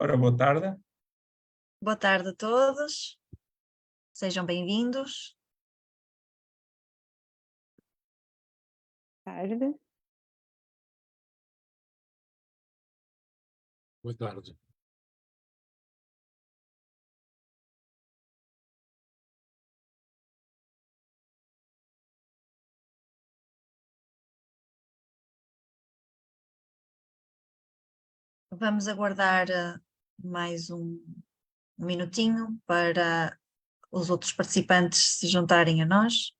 Ora, boa tarde. Boa tarde a todos, sejam bem-vindos. Tarde. Boa tarde. Vamos aguardar mais um minutinho para os outros participantes se juntarem a nós.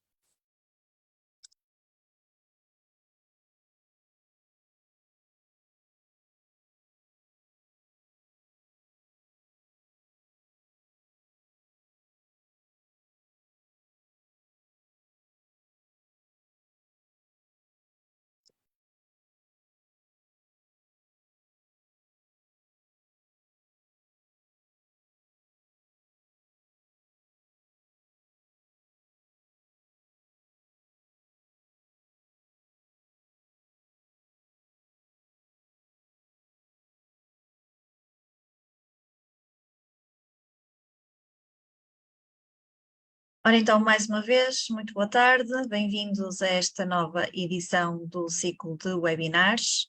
Ora então, mais uma vez, muito boa tarde, bem-vindos a esta nova edição do ciclo de webinars.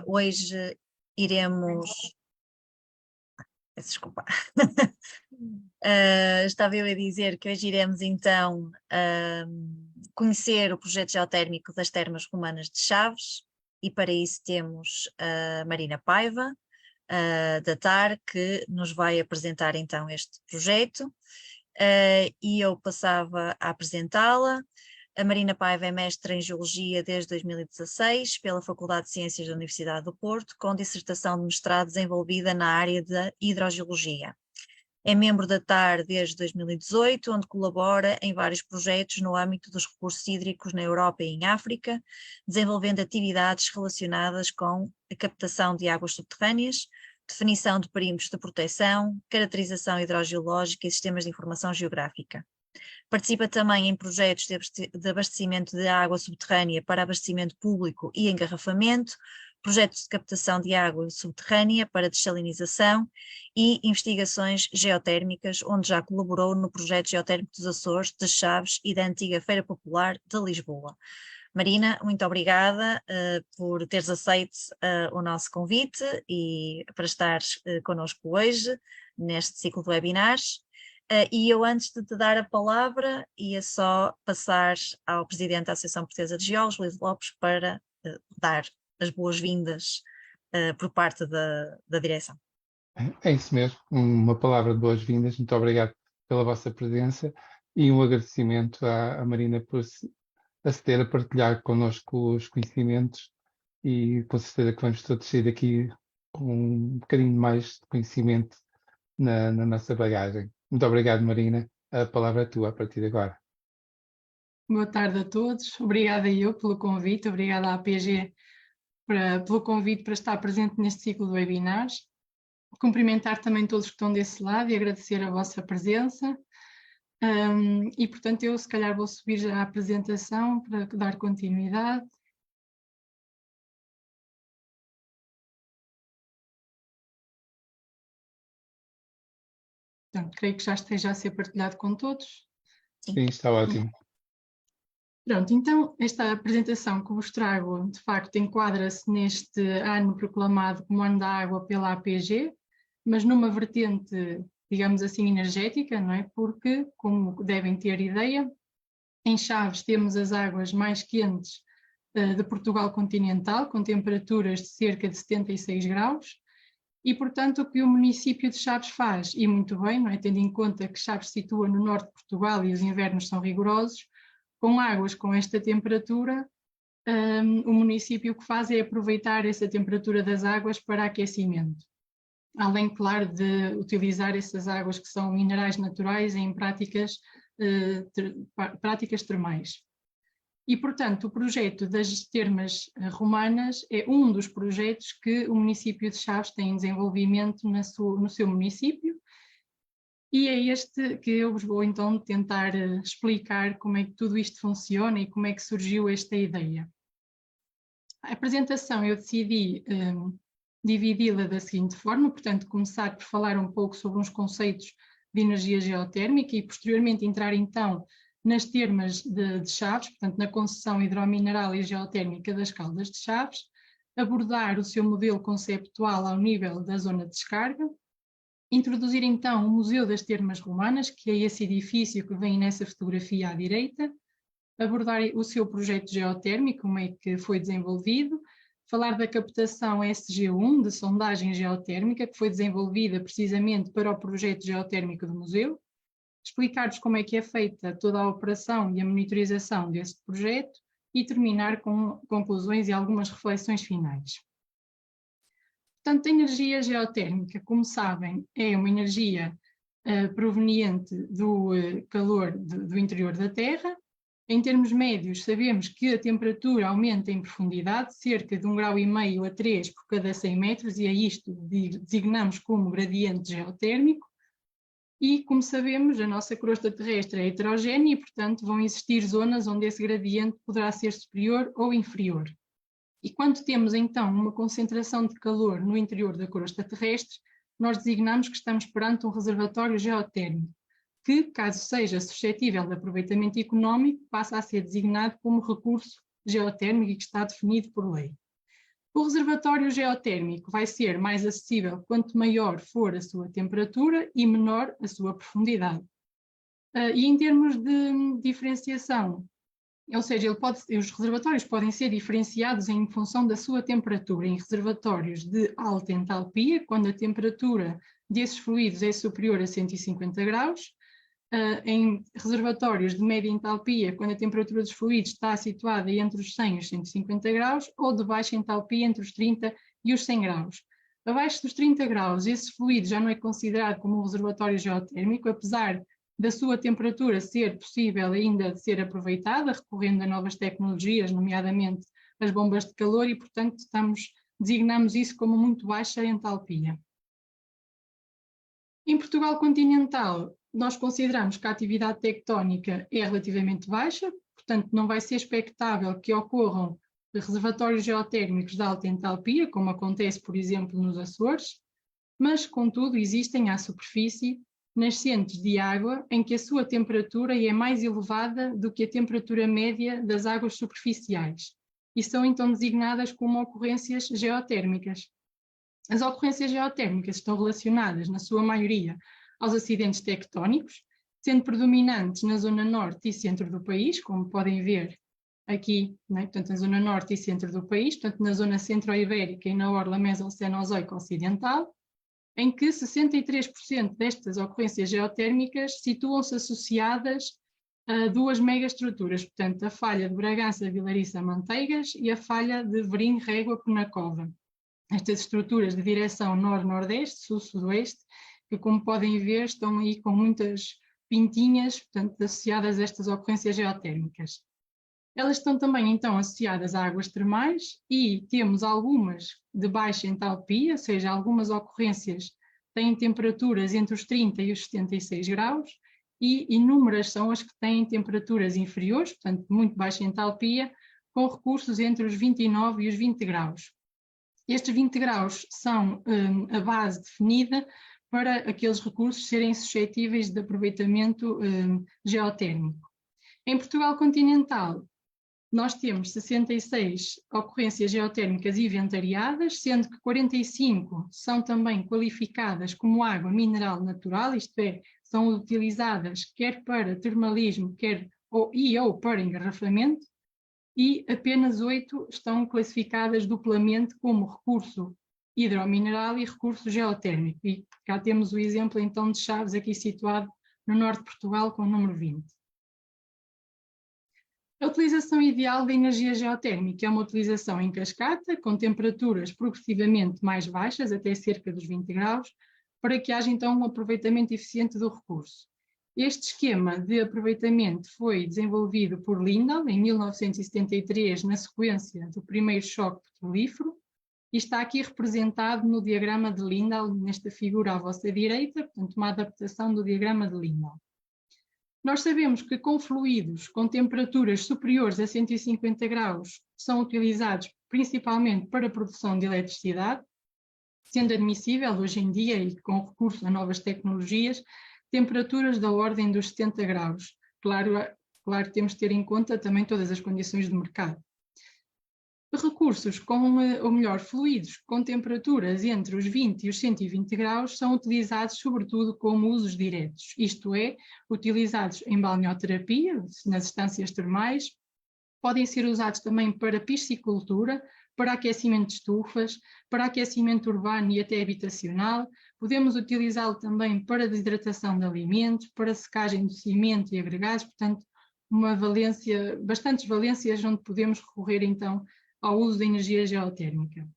Hoje iremos... Peço desculpa. Estava eu a dizer que hoje iremos então conhecer o projeto geotérmico das Termas Romanas de Chaves, e para isso temos a Marina Paiva, da TAR, que nos vai apresentar então este projeto. E eu passava a apresentá-la. A Marina Paiva é mestre em Geologia desde 2016 pela Faculdade de Ciências da Universidade do Porto, com dissertação de mestrado desenvolvida na área da hidrogeologia. É membro da TAR desde 2018, onde colabora em vários projetos no âmbito dos recursos hídricos na Europa e em África, desenvolvendo atividades relacionadas com a captação de águas subterrâneas, definição de perímetros de proteção, caracterização hidrogeológica e sistemas de informação geográfica. Participa também em projetos de abastecimento de água subterrânea para abastecimento público e engarrafamento, projetos de captação de água subterrânea para dessalinização e investigações geotérmicas, onde já colaborou no projeto geotérmico dos Açores, de Chaves e da antiga Feira Popular de Lisboa. Marina, muito obrigada por teres aceito o nosso convite e para estares connosco hoje, neste ciclo de webinars. E eu, antes de te dar a palavra, ia só passar ao Presidente da Associação Portuguesa de Geólogos, Luís Lopes, para dar as boas-vindas por parte da direção. É isso mesmo, uma palavra de boas-vindas, muito obrigado pela vossa presença e um agradecimento à Marina por aceder a partilhar connosco os conhecimentos, e com certeza que vamos todos sair daqui com um bocadinho mais de conhecimento na nossa bagagem. Muito obrigado, Marina, a palavra é tua a partir de agora. Boa tarde a todos, obrigada eu pelo convite, obrigada à APG pelo convite para estar presente neste ciclo de webinars. Cumprimentar também todos que estão desse lado e agradecer a vossa presença. E portanto eu se calhar vou subir já a apresentação para dar continuidade. Portanto, creio que já esteja a ser partilhado com todos. Sim, está ótimo. Pronto, então esta apresentação que vos trago de facto enquadra-se neste ano proclamado como Ano da Água pela APG, mas numa vertente, digamos assim, energética, não é? Porque, como devem ter ideia, em Chaves temos as águas mais quentes de Portugal continental, com temperaturas de cerca de 76 graus, e portanto o que o município de Chaves faz, e muito bem, não é? Tendo em conta que Chaves se situa no norte de Portugal e os invernos são rigorosos, com águas com esta temperatura, o município o que faz é aproveitar essa temperatura das águas para aquecimento. Além, claro, de utilizar essas águas que são minerais naturais em práticas termais. E, portanto, o projeto das Termas Romanas é um dos projetos que o município de Chaves tem em desenvolvimento no seu município, e é este que eu vos vou então tentar explicar como é que tudo isto funciona e como é que surgiu esta ideia. A apresentação eu decidi dividi-la da seguinte forma, portanto, começar por falar um pouco sobre uns conceitos de energia geotérmica e posteriormente entrar então nas termas de Chaves, portanto, na concessão hidromineral e geotérmica das Caldas de Chaves, abordar o seu modelo conceptual ao nível da zona de descarga, introduzir então o Museu das Termas Romanas, que é esse edifício que vem nessa fotografia à direita, abordar o seu projeto geotérmico, como é que foi desenvolvido, falar da captação SG1 de sondagem geotérmica, que foi desenvolvida precisamente para o projeto geotérmico do museu, explicar-vos como é que é feita toda a operação e a monitorização desse projeto e terminar com conclusões e algumas reflexões finais. Portanto, a energia geotérmica, como sabem, é uma energia proveniente do calor do interior da Terra. Em termos médios, sabemos que a temperatura aumenta em profundidade, cerca de 1,5 grau a 3 por cada 100 metros, e a isto designamos como gradiente geotérmico. E, como sabemos, a nossa crosta terrestre é heterogénea e, portanto, vão existir zonas onde esse gradiente poderá ser superior ou inferior. E quando temos, então, uma concentração de calor no interior da crosta terrestre, nós designamos que estamos perante um reservatório geotérmico, que, caso seja suscetível de aproveitamento económico, passa a ser designado como recurso geotérmico e que está definido por lei. O reservatório geotérmico vai ser mais acessível quanto maior for a sua temperatura e menor a sua profundidade. E em termos de diferenciação, ou seja, os reservatórios podem ser diferenciados em função da sua temperatura, em reservatórios de alta entalpia, quando a temperatura desses fluidos é superior a 150 graus, em reservatórios de média entalpia, quando a temperatura dos fluidos está situada entre os 100 e os 150 graus, ou de baixa entalpia entre os 30 e os 100 graus. Abaixo dos 30 graus, esse fluido já não é considerado como um reservatório geotérmico, apesar da sua temperatura ser possível ainda de ser aproveitada, recorrendo a novas tecnologias, nomeadamente as bombas de calor, e, portanto, designamos isso como muito baixa entalpia. Em Portugal continental, nós consideramos que a atividade tectónica é relativamente baixa, portanto, não vai ser expectável que ocorram reservatórios geotérmicos de alta entalpia, como acontece, por exemplo, nos Açores, mas, contudo, existem à superfície nascentes de água em que a sua temperatura é mais elevada do que a temperatura média das águas superficiais e são então designadas como ocorrências geotérmicas. As ocorrências geotérmicas estão relacionadas, na sua maioria, aos acidentes tectónicos, sendo predominantes na zona norte e centro do país, como podem ver aqui, portanto, na zona norte e centro do país, portanto, na zona centro-ibérica e na orla mesocenozoica ocidental, em que 63% destas ocorrências geotérmicas situam-se associadas a duas megaestruturas, portanto, a falha de Bragança-Vilariça-Manteigas e a falha de Verim-Régua-Penacova. Estas estruturas de direção norte-nordeste, sul-sudoeste, que, como podem ver, estão aí com muitas pintinhas, portanto, associadas a estas ocorrências geotérmicas. Elas estão também, então, associadas a águas termais e temos algumas de baixa entalpia, ou seja, algumas ocorrências têm temperaturas entre os 30 e os 76 graus e inúmeras são as que têm temperaturas inferiores, portanto, muito baixa entalpia, com recursos entre os 29 e os 20 graus. Estes 20 graus são a base definida para aqueles recursos serem suscetíveis de aproveitamento geotérmico. Em Portugal continental, nós temos 66 ocorrências geotérmicas inventariadas, sendo que 45 são também qualificadas como água mineral natural, isto é, são utilizadas quer para termalismo, quer ou para engarrafamento, e apenas 8 estão classificadas duplamente como recurso hidromineral e recurso geotérmico. E cá temos o exemplo então de Chaves, aqui situado no norte de Portugal, com o número 20. A utilização ideal da energia geotérmica é uma utilização em cascata, com temperaturas progressivamente mais baixas, até cerca dos 20 graus, para que haja então um aproveitamento eficiente do recurso. Este esquema de aproveitamento foi desenvolvido por Lindau em 1973, na sequência do primeiro choque petrolífero, e está aqui representado no diagrama de Lindau, nesta figura à vossa direita, portanto, uma adaptação do diagrama de Lindau. Nós sabemos que com fluidos com temperaturas superiores a 150 graus são utilizados principalmente para a produção de eletricidade, sendo admissível hoje em dia e com recurso a novas tecnologias, temperaturas da ordem dos 70 graus. Claro que temos de ter em conta também todas as condições do mercado. Recursos ou melhor, fluidos com temperaturas entre os 20 e os 120 graus são utilizados sobretudo como usos diretos, isto é, utilizados em balneoterapia, nas estâncias termais, podem ser usados também para piscicultura, para aquecimento de estufas, para aquecimento urbano e até habitacional, podemos utilizá-lo também para desidratação de alimentos, para secagem do cimento e agregados, portanto, bastantes valências onde podemos recorrer então ao uso da energia geotérmica.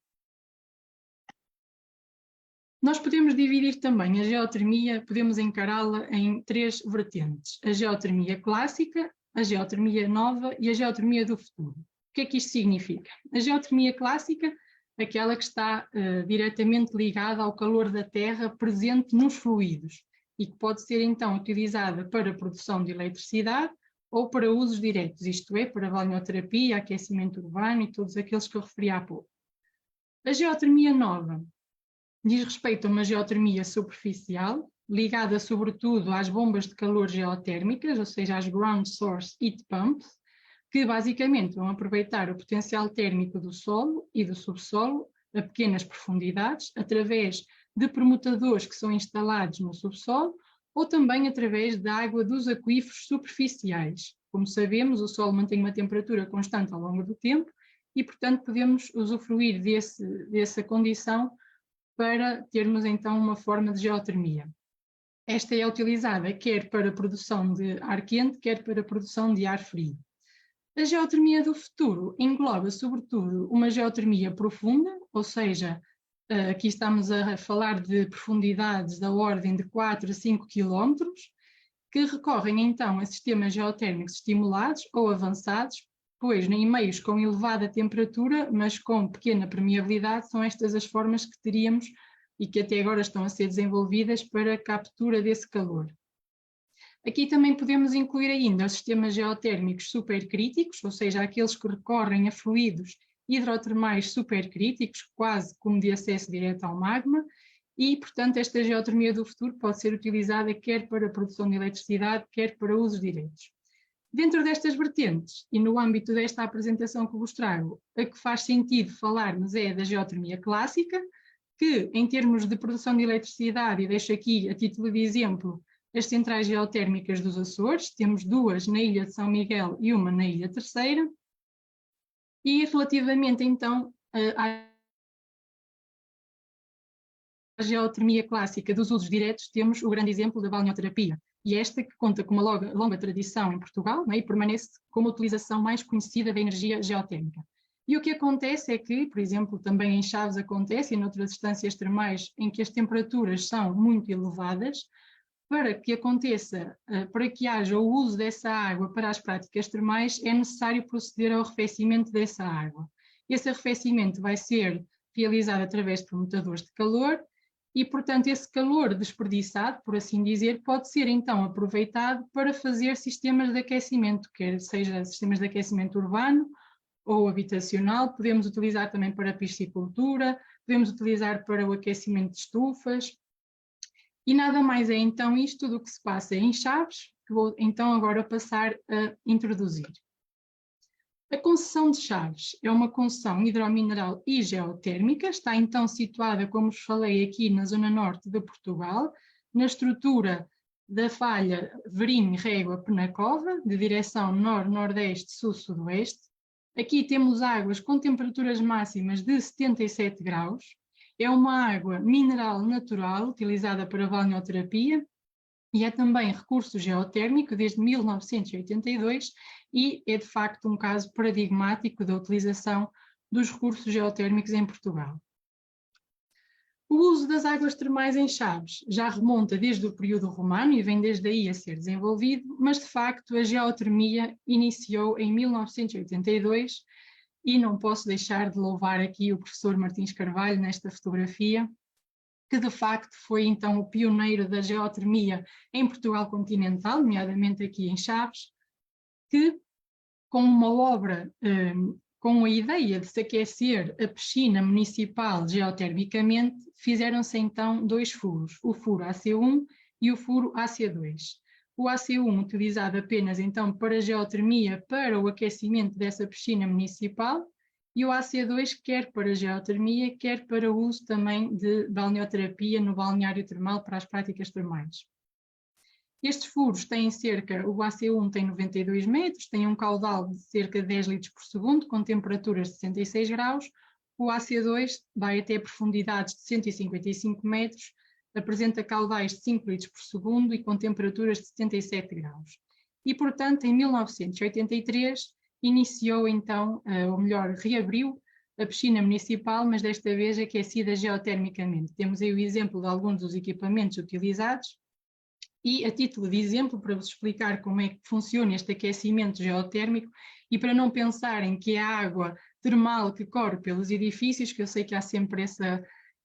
Nós podemos dividir também a geotermia, podemos encará-la em 3 vertentes: a geotermia clássica, a geotermia nova e a geotermia do futuro. O que é que isto significa? A geotermia clássica, aquela que está diretamente ligada ao calor da Terra presente nos fluidos e que pode ser então utilizada para a produção de eletricidade ou para usos diretos, isto é, para balneoterapia, aquecimento urbano e todos aqueles que eu referi há pouco. A geotermia nova diz respeito a uma geotermia superficial, ligada sobretudo às bombas de calor geotérmicas, ou seja, às Ground Source Heat Pumps, que basicamente vão aproveitar o potencial térmico do solo e do subsolo a pequenas profundidades, através de permutadores que são instalados no subsolo, ou também através da água dos aquíferos superficiais. Como sabemos, o solo mantém uma temperatura constante ao longo do tempo e, portanto, podemos usufruir dessa condição para termos então uma forma de geotermia. Esta é utilizada quer para a produção de ar quente, quer para a produção de ar frio. A geotermia do futuro engloba, sobretudo, uma geotermia profunda, ou seja, aqui estamos a falar de profundidades da ordem de 4 a 5 km, que recorrem então a sistemas geotérmicos estimulados ou avançados, pois em meios com elevada temperatura, mas com pequena permeabilidade, são estas as formas que teríamos e que até agora estão a ser desenvolvidas para a captura desse calor. Aqui também podemos incluir ainda os sistemas geotérmicos supercríticos, ou seja, aqueles que recorrem a fluidos hidrotermais supercríticos, quase como de acesso direto ao magma, e, portanto, esta geotermia do futuro pode ser utilizada quer para a produção de eletricidade, quer para usos diretos. Dentro destas vertentes, e no âmbito desta apresentação que vos trago, a que faz sentido falarmos é da geotermia clássica, que, em termos de produção de eletricidade, e deixo aqui a título de exemplo, as centrais geotérmicas dos Açores, temos 2 na Ilha de São Miguel e uma na Ilha Terceira, e relativamente então à geotermia clássica dos usos diretos, temos o grande exemplo da balneoterapia, e esta que conta com uma longa tradição em Portugal, né, e permanece como a utilização mais conhecida da energia geotérmica. E o que acontece é que, por exemplo, também em Chaves acontece, e noutras estâncias termais em que as temperaturas são muito elevadas, para que aconteça, para que haja o uso dessa água para as práticas termais, é necessário proceder ao arrefecimento dessa água. Esse arrefecimento vai ser realizado através de permutadores de calor e, portanto, esse calor desperdiçado, por assim dizer, pode ser então aproveitado para fazer sistemas de aquecimento, quer seja sistemas de aquecimento urbano ou habitacional, podemos utilizar também para a piscicultura, podemos utilizar para o aquecimento de estufas. E nada mais é então isto do que se passa em Chaves, que vou então agora passar a introduzir. A concessão de Chaves é uma concessão hidromineral e geotérmica, está então situada, como vos falei, aqui na zona norte de Portugal, na estrutura da falha Verim-Régua-Penacova, de direção nor-nordeste, sul-sudoeste. Aqui temos águas com temperaturas máximas de 77 graus, é uma água mineral natural utilizada para balneoterapia e é também recurso geotérmico desde 1982 e é de facto um caso paradigmático da utilização dos recursos geotérmicos em Portugal. O uso das águas termais em Chaves já remonta desde o período romano e vem desde aí a ser desenvolvido, mas de facto a geotermia iniciou em 1982 e não posso deixar de louvar aqui o professor Martins Carvalho nesta fotografia, que de facto foi então o pioneiro da geotermia em Portugal continental, nomeadamente aqui em Chaves, que com uma obra com a ideia de se aquecer a piscina municipal geotermicamente, fizeram-se então 2 furos, o furo AC1 e o furo AC2. O AC1 utilizado apenas então para geotermia, para o aquecimento dessa piscina municipal, e o AC2 quer para geotermia, quer para o uso também de balneoterapia no balneário termal para as práticas termais. Estes furos têm cerca, o AC1 tem 92 metros, tem um caudal de cerca de 10 litros por segundo, com temperaturas de 66 graus, o AC2 vai até profundidades de 155 metros, apresenta caudais de 5 litros por segundo e com temperaturas de 77 graus. E, portanto, em 1983, iniciou então, ou melhor, reabriu a piscina municipal, mas desta vez aquecida geotermicamente. Temos aí o exemplo de alguns dos equipamentos utilizados, e a título de exemplo, para vos explicar como é que funciona este aquecimento geotérmico e para não pensarem que é a água termal que corre pelos edifícios, que eu sei que há sempre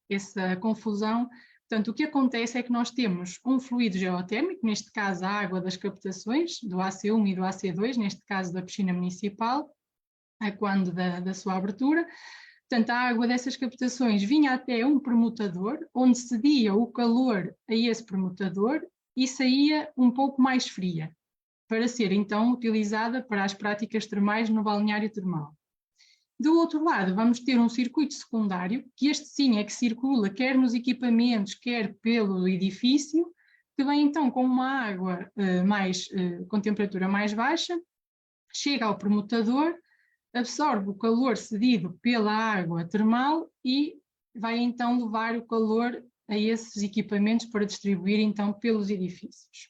essa confusão. Portanto, o que acontece é que nós temos um fluido geotérmico, neste caso a água das captações, do AC1 e do AC2, neste caso da piscina municipal, a quando da sua abertura. Portanto, a água dessas captações vinha até um permutador, onde cedia o calor a esse permutador e saía um pouco mais fria, para ser então utilizada para as práticas termais no balneário termal. Do outro lado, vamos ter um circuito secundário, que este sim é que circula quer nos equipamentos, quer pelo edifício, que vem então com uma água com temperatura mais baixa, chega ao permutador, absorve o calor cedido pela água termal e vai então levar o calor a esses equipamentos para distribuir então pelos edifícios.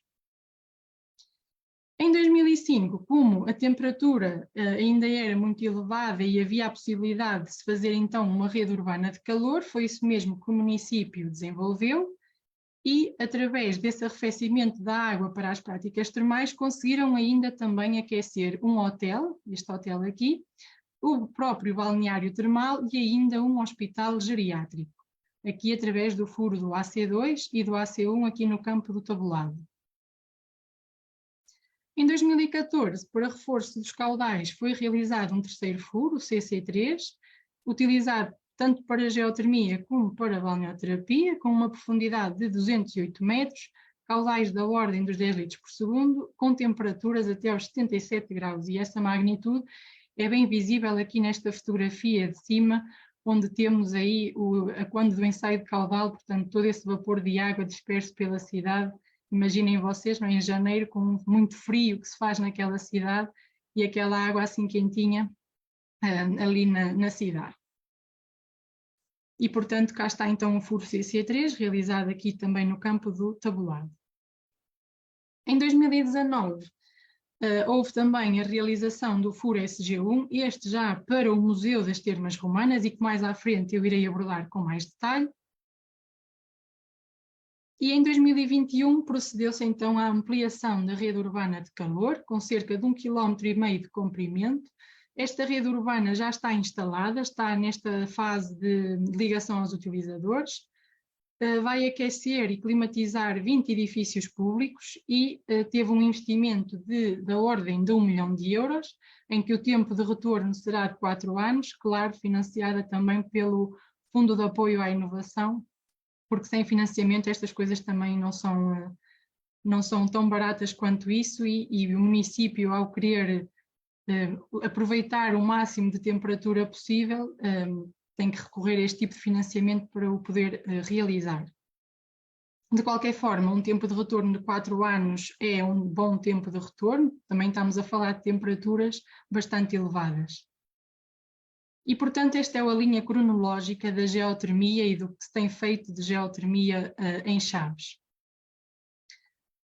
Em 2005, como a temperatura ainda era muito elevada e havia a possibilidade de se fazer então uma rede urbana de calor, foi isso mesmo que o município desenvolveu e, através desse arrefecimento da água para as práticas termais, conseguiram ainda também aquecer um hotel, este hotel aqui, o próprio balneário termal e ainda um hospital geriátrico, aqui através do furo do AC2 e do AC1 aqui no campo do Tabolado. Em 2014, para reforço dos caudais, foi realizado um terceiro furo, o CC3, utilizado tanto para geotermia como para balneoterapia, com uma profundidade de 208 metros, caudais da ordem dos 10 litros por segundo, com temperaturas até aos 77 graus, e essa magnitude é bem visível aqui nesta fotografia de cima, onde temos aí quando do ensaio de caudal, portanto, todo esse vapor de água disperso pela cidade. Imaginem vocês, em janeiro, com muito frio que se faz naquela cidade e aquela água assim quentinha ali na cidade. E, portanto, cá está então o furo CC3, realizado aqui também no campo do Tabolado. Em 2019, houve também a realização do furo SG1, este já para o Museu das Termas Romanas e que mais à frente eu irei abordar com mais detalhe. E em 2021 procedeu-se então à ampliação da rede urbana de calor, com cerca de 1,5 km de comprimento. Esta rede urbana já está instalada, está nesta fase de ligação aos utilizadores, vai aquecer e climatizar 20 edifícios públicos e teve um investimento da ordem de 1 milhão de euros, em que o tempo de retorno será de 4 anos, claro, financiada também pelo Fundo de Apoio à Inovação, porque sem financiamento estas coisas também não são tão baratas quanto isso e o município, ao querer aproveitar o máximo de temperatura possível, tem que recorrer a este tipo de financiamento para o poder realizar. De qualquer forma, um tempo de retorno de 4 anos é um bom tempo de retorno, também estamos a falar de temperaturas bastante elevadas. E, portanto, esta é a linha cronológica da geotermia e do que se tem feito de geotermia em Chaves.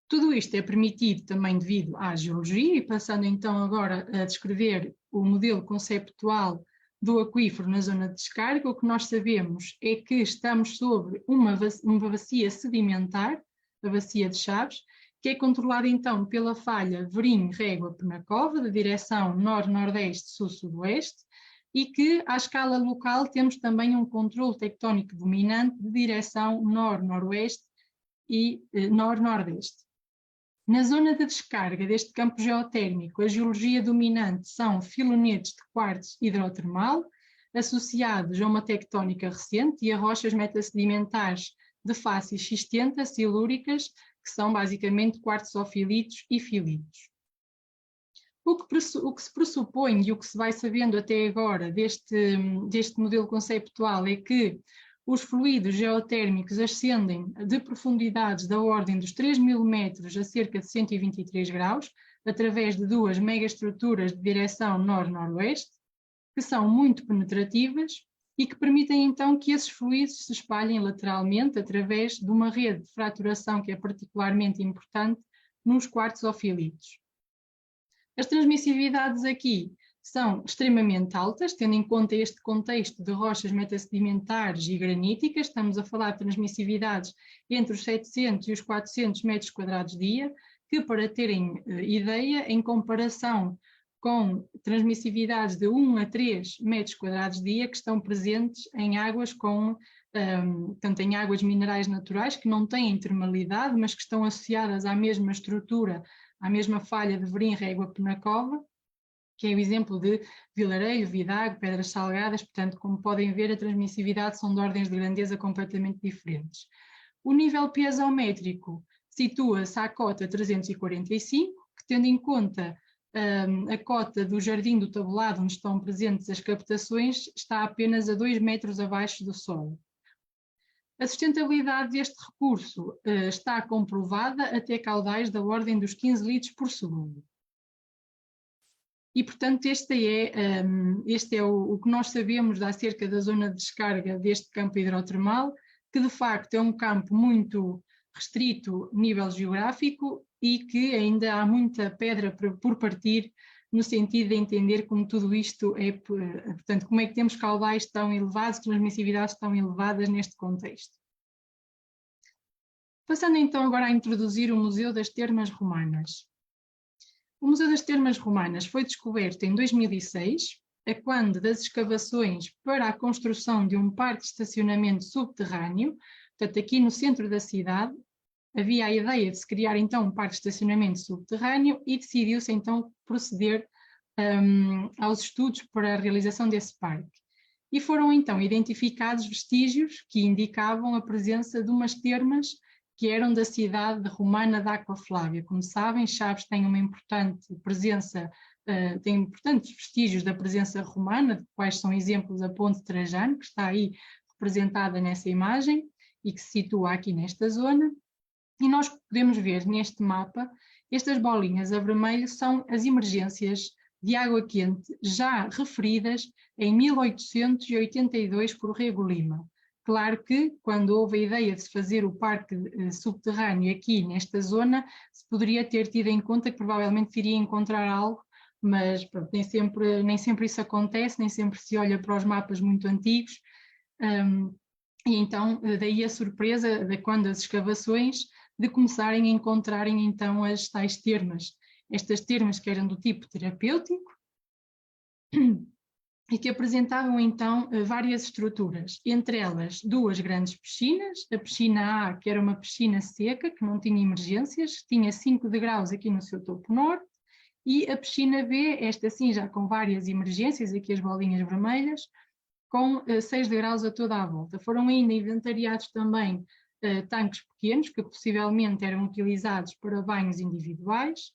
Tudo isto é permitido também devido à geologia, e passando então agora a descrever o modelo conceptual do aquífero na zona de descarga, o que nós sabemos é que estamos sobre uma bacia sedimentar, a bacia de Chaves, que é controlada então pela falha Verim-Régua-Penacova, de direção nor-nordeste-sul-sudoeste, e que, à escala local, temos também um controle tectónico dominante de direção nor-noroeste e nor-nordeste. Na zona de descarga deste campo geotérmico, a geologia dominante são filonetes de quartzo hidrotermal, associados a uma tectónica recente, e a rochas metasedimentares de face xistenta silúricas, que são basicamente quartzofilitos e filitos. O que se pressupõe e o que se vai sabendo até agora deste modelo conceptual é que os fluidos geotérmicos ascendem de profundidades da ordem dos 3.000 metros a cerca de 123 graus, através de duas megaestruturas de direção nor-noroeste, que são muito penetrativas e que permitem então que esses fluidos se espalhem lateralmente através de uma rede de fraturação que é particularmente importante nos quartzofilitos. As transmissividades aqui são extremamente altas, tendo em conta este contexto de rochas metasedimentares e graníticas. Estamos a falar de transmissividades entre os 700 e os 400 metros quadrados dia, que, para terem ideia, em comparação com transmissividades de 1 a 3 metros quadrados dia, que estão presentes em águas tanto em águas minerais naturais, que não têm termalidade, mas que estão associadas à mesma estrutura, à mesma falha de Verim, Régua, Penacova, que é o exemplo de Vilareio, Vidago, Pedras Salgadas. Portanto, como podem ver, a transmissividade são de ordens de grandeza completamente diferentes. O nível piezométrico situa-se à cota 345, que, tendo em conta a cota do Jardim do Tabulado, onde estão presentes as captações, está apenas a 2 metros abaixo do solo. A sustentabilidade deste recurso está comprovada até caudais da ordem dos 15 litros por segundo. E, portanto, este é o que nós sabemos acerca da zona de descarga deste campo hidrotermal, que de facto é um campo muito restrito a nível geográfico e que ainda há muita pedra por partir, no sentido de entender como tudo isto é, portanto, como é que temos caudais tão elevados, transmissividades tão elevadas neste contexto. Passando então agora a introduzir o Museu das Termas Romanas. O Museu das Termas Romanas foi descoberto em 2006, a quando das escavações para a construção de um parque de estacionamento subterrâneo. Portanto, aqui no centro da cidade, havia a ideia de se criar então um parque de estacionamento subterrâneo e decidiu-se então proceder aos estudos para a realização desse parque. E foram então identificados vestígios que indicavam a presença de umas termas que eram da cidade romana de Aqua Flávia. Como sabem, Chaves tem uma importante presença, tem importantes vestígios da presença romana, de quais são exemplos a Ponte Trajano, que está aí representada nessa imagem e que se situa aqui nesta zona. E nós podemos ver neste mapa, estas bolinhas a vermelho são as emergências de água quente já referidas em 1882 por Rego Lima. Claro que, quando houve a ideia de se fazer o parque subterrâneo aqui nesta zona, se poderia ter tido em conta que provavelmente iria encontrar algo, mas pronto, nem sempre isso acontece, nem sempre se olha para os mapas muito antigos, e então daí a surpresa de quando as escavações de começarem a encontrarem então as tais termas. Estas termas que eram do tipo terapêutico e que apresentavam então várias estruturas, entre elas duas grandes piscinas, a piscina A, que era uma piscina seca, que não tinha emergências, tinha 5 degraus aqui no seu topo norte, e a piscina B, esta sim já com várias emergências, aqui as bolinhas vermelhas, com 6 degraus a toda a volta. Foram ainda inventariados também tanques pequenos, que possivelmente eram utilizados para banhos individuais,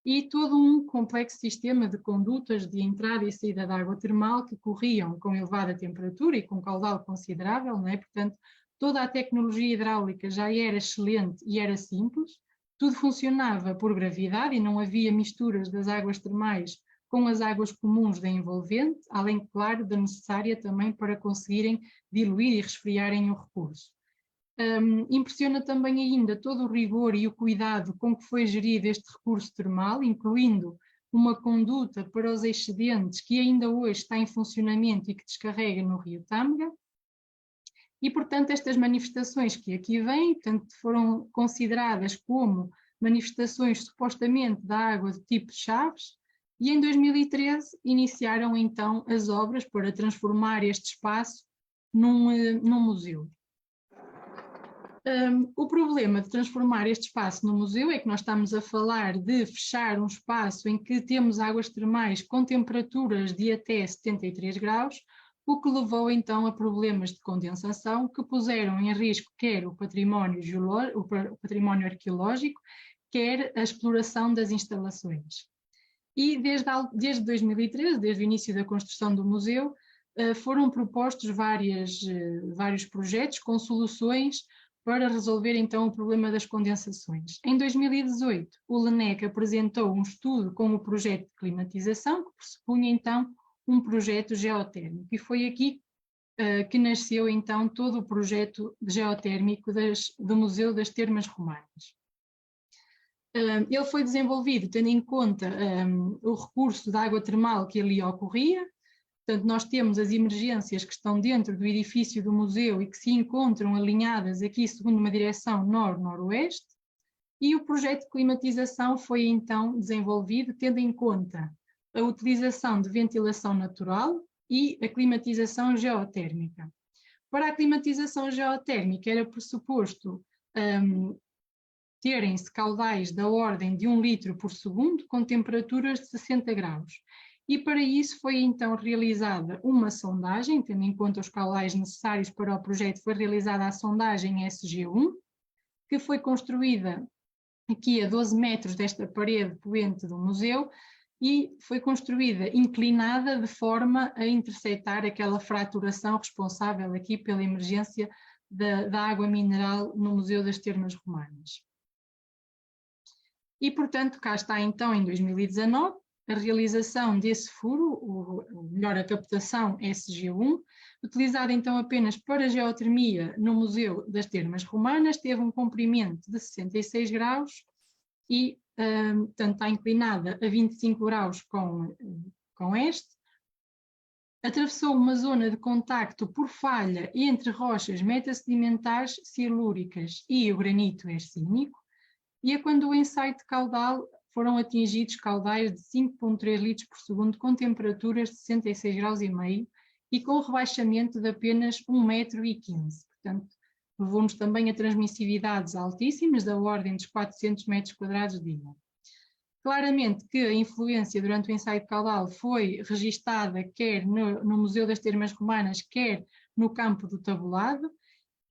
e todo um complexo sistema de condutas de entrada e saída de água termal que corriam com elevada temperatura e com caudal considerável, não é? Portanto, toda a tecnologia hidráulica já era excelente e era simples, tudo funcionava por gravidade e não havia misturas das águas termais com as águas comuns da envolvente, além, claro, da necessária também para conseguirem diluir e resfriarem o recurso. Impressiona também ainda todo o rigor e o cuidado com que foi gerido este recurso termal, incluindo uma conduta para os excedentes que ainda hoje está em funcionamento e que descarrega no rio Tâmega. E, portanto, estas manifestações que aqui vêm, portanto, foram consideradas como manifestações supostamente da água de tipo Chaves, e em 2013 iniciaram então as obras para transformar este espaço num museu. O problema de transformar este espaço no museu é que nós estamos a falar de fechar um espaço em que temos águas termais com temperaturas de até 73 graus, o que levou então a problemas de condensação que puseram em risco quer o património arqueológico, quer a exploração das instalações. E desde 2013, desde o início da construção do museu, foram propostos vários projetos com soluções para resolver então o problema das condensações. Em 2018, o LENEC apresentou um estudo com o projeto de climatização, que pressupunha então um projeto geotérmico, e foi aqui que nasceu então todo o projeto geotérmico do Museu das Termas Romanas. Ele foi desenvolvido tendo em conta o recurso de água termal que ali ocorria. Portanto, nós temos as emergências que estão dentro do edifício do museu e que se encontram alinhadas aqui segundo uma direção nor-noroeste, e o projeto de climatização foi então desenvolvido tendo em conta a utilização de ventilação natural e a climatização geotérmica. Para a climatização geotérmica era pressuposto terem-se caudais da ordem de 1 litro por segundo com temperaturas de 60 graus. E para isso foi então realizada uma sondagem, tendo em conta os caudais necessários para o projeto, foi realizada a sondagem SG1, que foi construída aqui a 12 metros desta parede poente do museu e foi construída inclinada de forma a interceptar aquela fraturação responsável aqui pela emergência da água mineral no Museu das Termas Romanas. E, portanto, cá está então em 2019, a realização desse furo, ou melhor, a captação SG1, utilizada então apenas para geotermia no Museu das Termas Romanas, teve um comprimento de 66 graus e, portanto, está inclinada a 25 graus com este. Atravessou uma zona de contacto por falha entre rochas metasedimentares silúricas e o granito hercínico, e é quando o ensaio de caudal foram atingidos caudais de 5,3 litros por segundo com temperaturas de 66 graus e meio e com rebaixamento de apenas 1,15 metro. Portanto, levou-nos também a transmissividades altíssimas da ordem dos 400 metros quadrados dia. Claramente que a influência durante o ensaio de caudal foi registada quer no Museu das Termas Romanas, quer no campo do tabulado,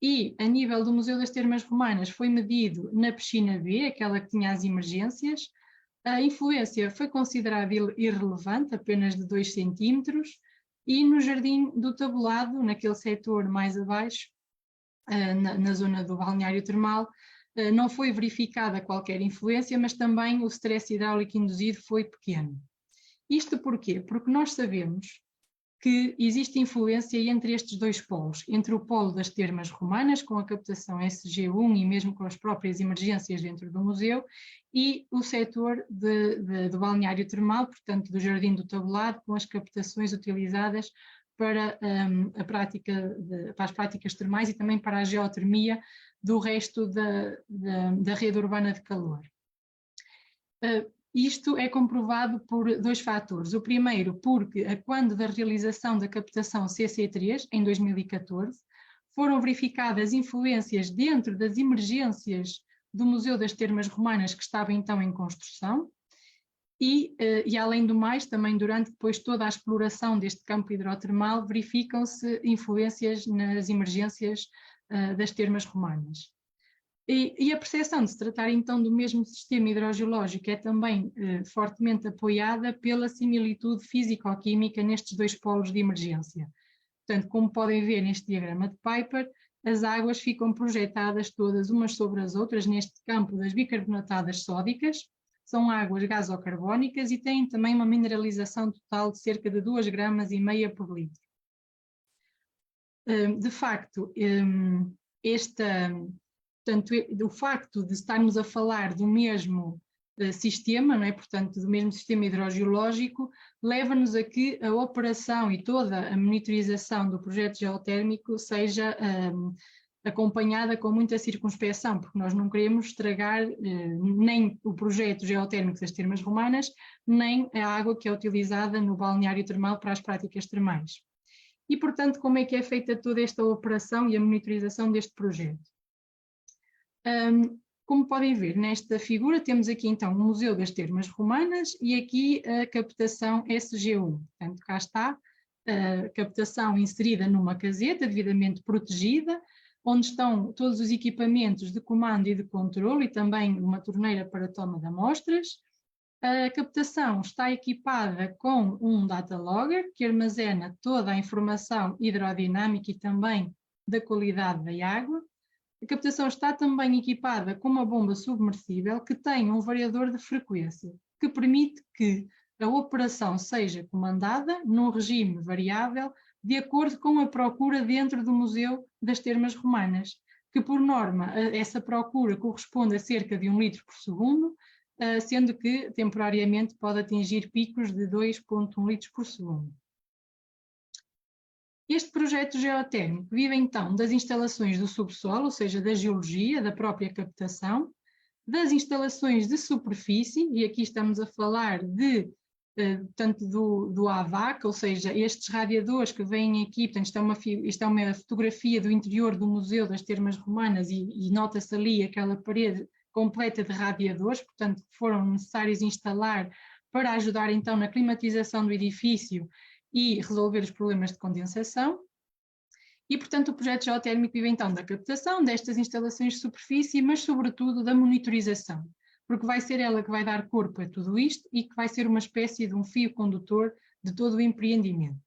e a nível do Museu das Termas Romanas foi medido na piscina B, aquela que tinha as emergências. A influência foi considerada irrelevante, apenas de 2 centímetros, e no jardim do tabulado, naquele setor mais abaixo, na zona do balneário termal, não foi verificada qualquer influência, mas também o stress hidráulico induzido foi pequeno. Isto porquê? Porque nós sabemos que existe influência entre estes dois polos, entre o polo das termas romanas, com a captação SG1 e mesmo com as próprias emergências dentro do museu, e o setor do balneário termal, portanto do jardim do tabulado, com as captações utilizadas para, para as práticas termais e também para a geotermia do resto da rede urbana de calor. Isto é comprovado por 2 fatores. O primeiro, porque quando da realização da captação CC3, em 2014, foram verificadas influências dentro das emergências do Museu das Termas Romanas, que estava então em construção, e além do mais, também durante depois toda a exploração deste campo hidrotermal, verificam-se influências nas emergências das termas romanas. E a percepção de se tratar então do mesmo sistema hidrogeológico é também fortemente apoiada pela similitude físico-química nestes 2 polos de emergência. Portanto, como podem ver neste diagrama de Piper, as águas ficam projetadas todas umas sobre as outras neste campo das bicarbonatadas sódicas, são águas gasocarbónicas e têm também uma mineralização total de cerca de 2,5 gramas por litro. De facto, portanto, o facto de estarmos a falar do mesmo sistema, não é? Portanto, do mesmo sistema hidrogeológico, leva-nos a que a operação e toda a monitorização do projeto geotérmico seja acompanhada com muita circunspeção, porque nós não queremos estragar nem o projeto geotérmico das termas romanas, nem a água que é utilizada no balneário termal para as práticas termais. E, portanto, como é que é feita toda esta operação e a monitorização deste projeto? Como podem ver nesta figura, temos aqui então o Museu das Termas Romanas e aqui a captação SG1. Portanto, cá está a captação inserida numa caseta devidamente protegida, onde estão todos os equipamentos de comando e de controle e também uma torneira para toma de amostras. A captação está equipada com um data logger que armazena toda a informação hidrodinâmica e também da qualidade da água. A captação está também equipada com uma bomba submersível que tem um variador de frequência, que permite que a operação seja comandada num regime variável de acordo com a procura dentro do Museu das Termas Romanas, que por norma essa procura corresponde a cerca de 1 litro por segundo, sendo que temporariamente pode atingir picos de 2,1 litros por segundo. Este projeto geotérmico vive então das instalações do subsolo, ou seja, da geologia, da própria captação, das instalações de superfície, e aqui estamos a falar de, tanto do AVAC, ou seja, estes radiadores que vêm aqui, portanto isto é uma fotografia do interior do Museu das Termas Romanas e nota-se ali aquela parede completa de radiadores, portanto, que foram necessários instalar para ajudar então na climatização do edifício e resolver os problemas de condensação. E, portanto, o projeto geotérmico vive então da captação destas instalações de superfície, mas sobretudo da monitorização, porque vai ser ela que vai dar corpo a tudo isto e que vai ser uma espécie de um fio condutor de todo o empreendimento.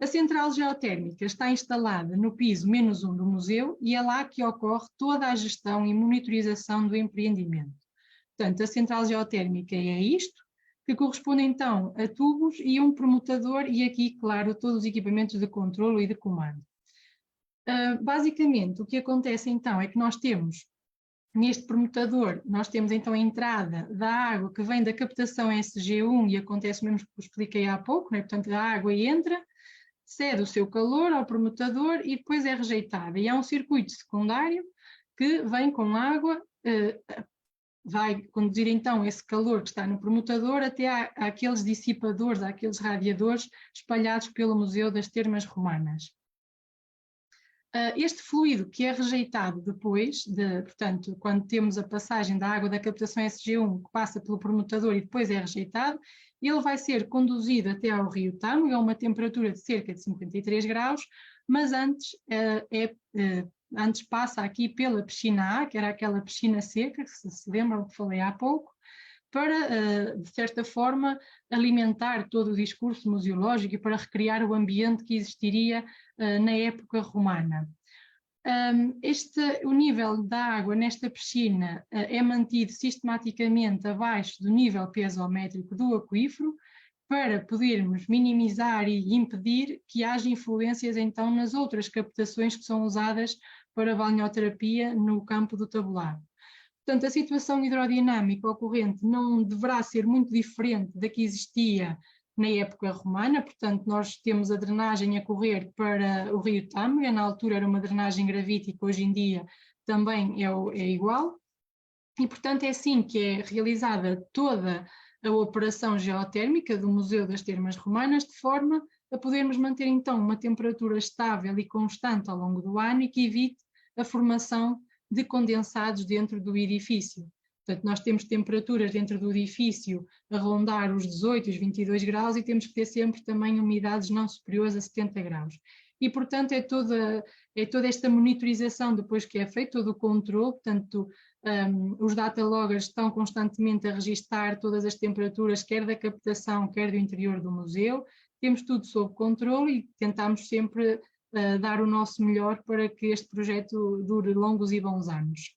A central geotérmica está instalada no piso -1 do museu e é lá que ocorre toda a gestão e monitorização do empreendimento. Portanto, a central geotérmica é isto, que corresponde então a tubos e um permutador e aqui, claro, todos os equipamentos de controlo e de comando. Basicamente, o que acontece então é que nós temos, neste permutador, nós temos então a entrada da água que vem da captação SG1 e acontece o mesmo que eu expliquei há pouco, né? Portanto, a água entra, cede o seu calor ao permutador e depois é rejeitada. E há um circuito secundário que vem com água, vai conduzir então esse calor que está no permutador até àqueles dissipadores, àqueles radiadores espalhados pelo Museu das Termas Romanas. Este fluido que é rejeitado depois, portanto, quando temos a passagem da água da captação SG1 que passa pelo permutador e depois é rejeitado, ele vai ser conduzido até ao rio Tâmega a uma temperatura de cerca de 53 graus, mas antes passa aqui pela piscina A, que era aquela piscina seca, que se lembram que falei há pouco, para, de certa forma, alimentar todo o discurso museológico e para recriar o ambiente que existiria na época romana. O nível da água nesta piscina é mantido sistematicamente abaixo do nível piezométrico do aquífero, para podermos minimizar e impedir que haja influências então nas outras captações que são usadas para a balneoterapia no campo do tabular. Portanto, a situação hidrodinâmica ocorrente não deverá ser muito diferente da que existia na época romana, portanto nós temos a drenagem a correr para o rio Tâmega, na altura era uma drenagem gravítica, hoje em dia também é igual, e portanto é assim que é realizada toda a operação geotérmica do Museu das Termas Romanas, de forma a podermos manter então uma temperatura estável e constante ao longo do ano e que evite a formação de condensados dentro do edifício. Portanto, nós temos temperaturas dentro do edifício a rondar os 18, os 22 graus e temos que ter sempre também umidades não superiores a 70 graus. E, portanto, é toda esta monitorização depois que é feito, todo o controle, portanto, os data loggers estão constantemente a registar todas as temperaturas, quer da captação, quer do interior do museu, temos tudo sob controle e tentamos sempre dar o nosso melhor para que este projeto dure longos e bons anos.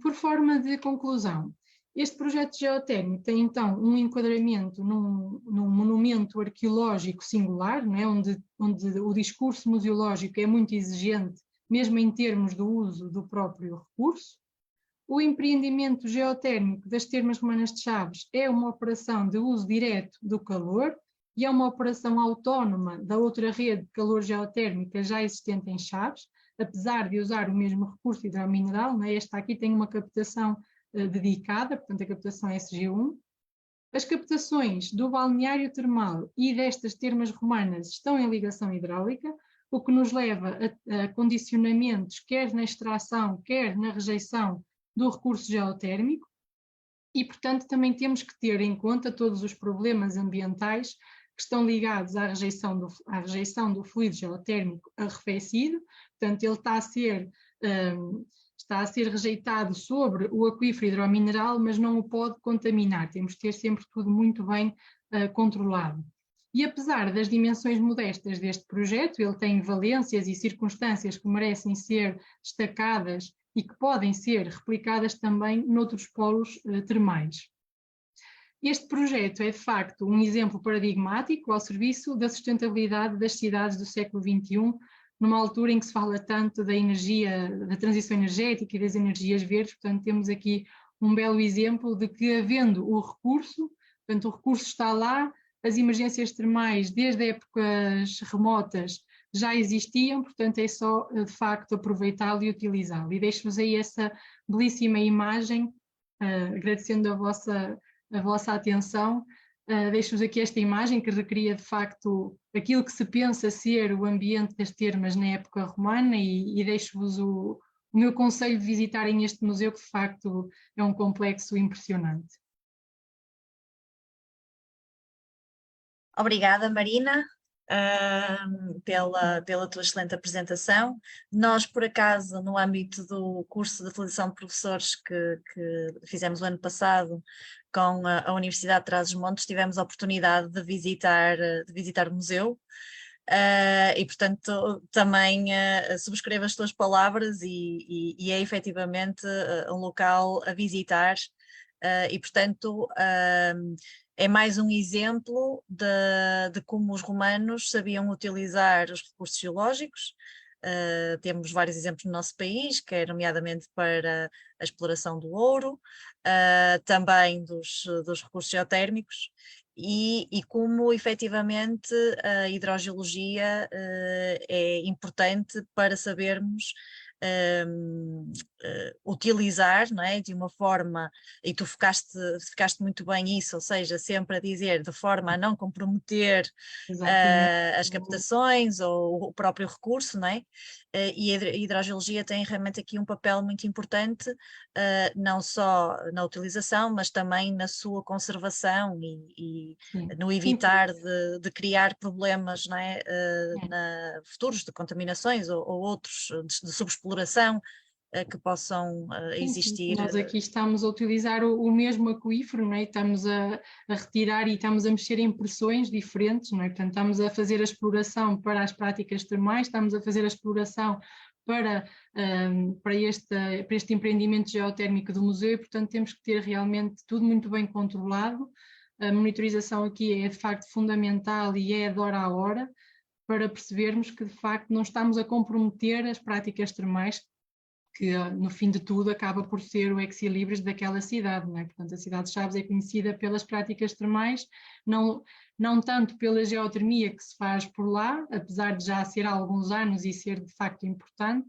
Por forma de conclusão, este projeto geotérmico tem então um enquadramento num monumento arqueológico singular, né, onde o discurso museológico é muito exigente, mesmo em termos do uso do próprio recurso. O empreendimento geotérmico das Termas Romanas de Chaves é uma operação de uso direto do calor e é uma operação autónoma da outra rede de calor geotérmica já existente em Chaves, apesar de usar o mesmo recurso hidromineral, né? Esta aqui tem uma captação dedicada, portanto a captação SG1. As captações do balneário termal e destas termas romanas estão em ligação hidráulica, o que nos leva a condicionamentos, quer na extração, quer na rejeição do recurso geotérmico, e, portanto, também temos que ter em conta todos os problemas ambientais que estão ligados à rejeição do fluido geotérmico arrefecido. Portanto, ele está a ser rejeitado sobre o aquífero hidromineral, mas não o pode contaminar. Temos que ter sempre tudo muito bem controlado. E apesar das dimensões modestas deste projeto, ele tem valências e circunstâncias que merecem ser destacadas e que podem ser replicadas também noutros polos termais. Este projeto é, de facto, um exemplo paradigmático ao serviço da sustentabilidade das cidades do século XXI, numa altura em que se fala tanto da energia, da transição energética e das energias verdes. Portanto, temos aqui um belo exemplo de que, havendo o recurso, portanto, o recurso está lá, as emergências termais, desde épocas remotas, já existiam, portanto é só de facto aproveitá-lo e utilizá-lo. E deixo-vos aí essa belíssima imagem, agradecendo a vossa atenção, deixo-vos aqui esta imagem que recria de facto aquilo que se pensa ser o ambiente das termas na época romana, e deixo-vos o meu conselho de visitarem este museu, que de facto é um complexo impressionante. Obrigada, Marina, pela tua excelente apresentação. Nós, por acaso, no âmbito do curso de formação de professores que fizemos o ano passado com a Universidade de Trás-os-Montes, tivemos a oportunidade de visitar o museu. E portanto também subscrevo as tuas palavras, e é efetivamente um local a visitar, e portanto é mais um exemplo de como os romanos sabiam utilizar os recursos geológicos. Temos vários exemplos no nosso país, quer nomeadamente para a exploração do ouro, também dos recursos geotérmicos, e como efetivamente a hidrogeologia é importante para sabermos utilizar, não é, de uma forma, e tu ficaste muito bem isso, ou seja, sempre a dizer de forma a não comprometer as captações ou o próprio recurso, não é? E a hidrogeologia tem realmente aqui um papel muito importante, não só na utilização, mas também na sua conservação e no evitar de criar problemas, não é? Futuros de contaminações ou outros de subexploração que possam existir. Nós aqui estamos a utilizar o mesmo aquífero, não é? Estamos a retirar e estamos a mexer em pressões diferentes, não é? Portanto, estamos a fazer a exploração para as práticas termais, estamos a fazer a exploração para este empreendimento geotérmico do museu, e portanto temos que ter realmente tudo muito bem controlado. A monitorização aqui é de facto fundamental e é de hora a hora, para percebermos que de facto não estamos a comprometer as práticas termais, que no fim de tudo acaba por ser o ex-libris daquela cidade, não é? Portanto, a cidade de Chaves é conhecida pelas práticas termais, não tanto pela geotermia que se faz por lá, apesar de já ser há alguns anos e ser de facto importante,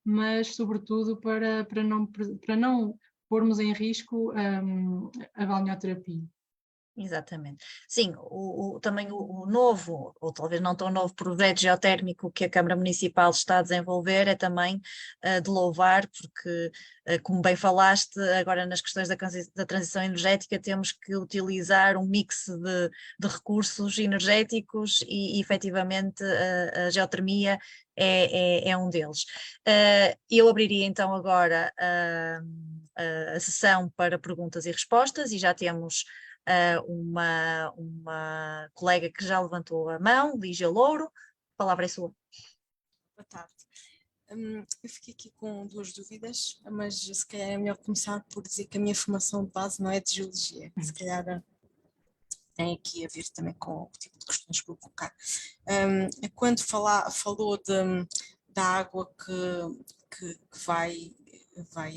mas sobretudo para não pormos em risco a balneoterapia. Exatamente. Sim, também o novo, ou talvez não tão novo, projeto geotérmico que a Câmara Municipal está a desenvolver é também de louvar, porque, como bem falaste, agora nas questões da transição energética temos que utilizar um mix de recursos energéticos, e efetivamente a geotermia é um deles. Eu abriria então agora a sessão para perguntas e respostas, e já temos uma colega que já levantou a mão, Lígia Louro, a palavra é sua. Boa tarde. Eu fiquei aqui com duas dúvidas, mas se calhar é melhor começar por dizer que a minha formação de base não é de geologia, se calhar tem aqui a ver também com o tipo de questões que vou colocar. Quando falou da água que vai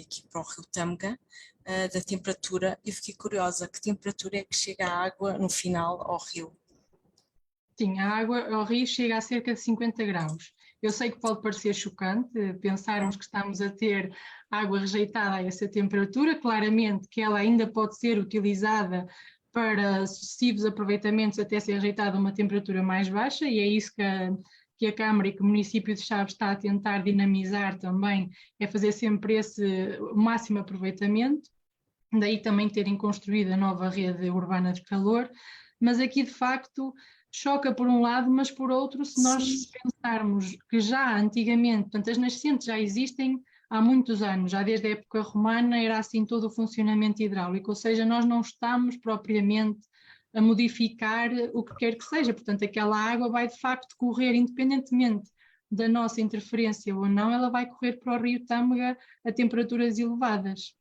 aqui para o rio Tâmega, da temperatura, eu fiquei curiosa, que temperatura é que chega a água no final ao rio? Sim, a água ao rio chega a cerca de 50 graus. Eu sei que pode parecer chocante pensarmos que estamos a ter água rejeitada a essa temperatura, claramente que ela ainda pode ser utilizada para sucessivos aproveitamentos até ser rejeitada a uma temperatura mais baixa, e é isso que que a Câmara e que o município de Chaves está a tentar dinamizar também é fazer sempre esse máximo aproveitamento, daí também terem construído a nova rede urbana de calor, mas aqui de facto choca por um lado, mas por outro, se nós pensarmos que já antigamente, portanto as nascentes já existem há muitos anos, já desde a época romana era assim todo o funcionamento hidráulico, ou seja, nós não estamos propriamente a modificar o que quer que seja, portanto aquela água vai de facto correr, independentemente da nossa interferência ou não, ela vai correr para o rio Tâmega a temperaturas elevadas.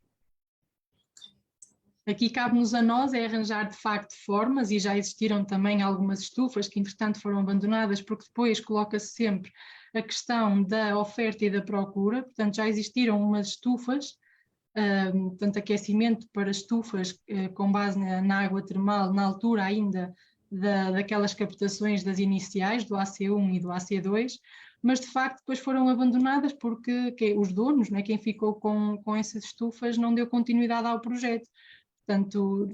Aqui cabe-nos a nós é arranjar de facto formas, e já existiram também algumas estufas que entretanto foram abandonadas, porque depois coloca-se sempre a questão da oferta e da procura, portanto já existiram umas estufas, portanto aquecimento para estufas com base na água termal, na altura ainda daquelas captações das iniciais, do AC1 e do AC2, mas de facto depois foram abandonadas porque os donos, né, quem ficou com essas estufas, não deu continuidade ao projeto. Portanto,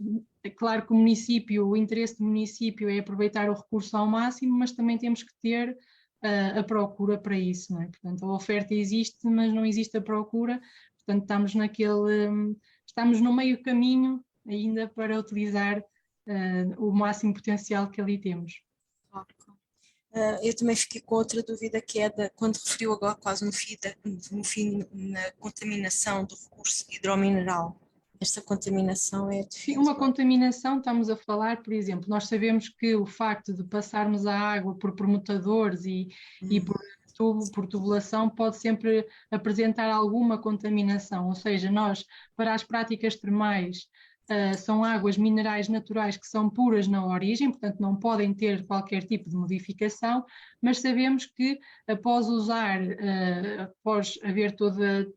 é claro que o interesse do município é aproveitar o recurso ao máximo, mas também temos que ter a procura para isso, não é? Portanto, a oferta existe, mas não existe a procura, portanto estamos no meio caminho ainda para utilizar o máximo potencial que ali temos. Eu também fiquei com outra dúvida, que é quando referiu agora quase no fim na contaminação do recurso hidromineral. Esta contaminação é Sim, uma contaminação, estamos a falar, por exemplo, nós sabemos que o facto de passarmos a água por permutadores e por tubulação pode sempre apresentar alguma contaminação, ou seja, nós, para as práticas termais, são águas minerais naturais que são puras na origem, portanto não podem ter qualquer tipo de modificação, mas sabemos que após usar, após haver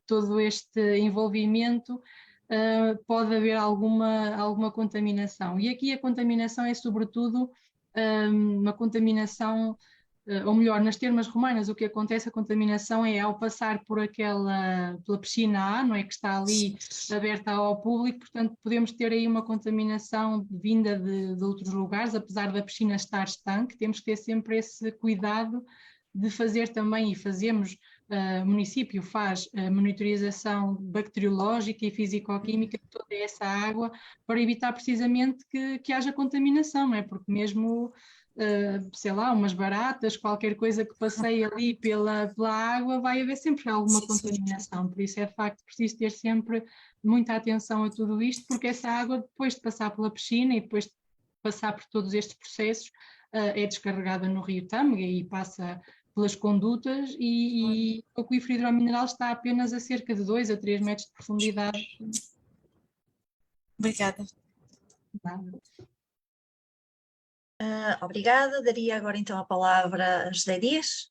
todo este envolvimento, pode haver alguma contaminação. E aqui a contaminação é sobretudo uma contaminação, ou melhor, nas termas romanas o que acontece, a contaminação é ao passar pela piscina A, não é, que está ali aberta ao público, portanto podemos ter aí uma contaminação vinda de outros lugares, apesar da piscina estar estanque, temos que ter sempre esse cuidado de fazer também, e fazemos, o município faz a monitorização bacteriológica e físico-química de toda essa água para evitar precisamente que haja contaminação, não é? Porque mesmo, sei lá, umas baratas, qualquer coisa que passeie ali pela água, vai haver sempre alguma contaminação, por isso é de facto preciso ter sempre muita atenção a tudo isto, porque essa água, depois de passar pela piscina e depois de passar por todos estes processos, é descarregada no rio Tâmega e passa pelas condutas, e o aquífero hidromineral está apenas a cerca de 2 a 3 metros de profundidade. Obrigada. Obrigada. Daria agora então a palavra a José Dias,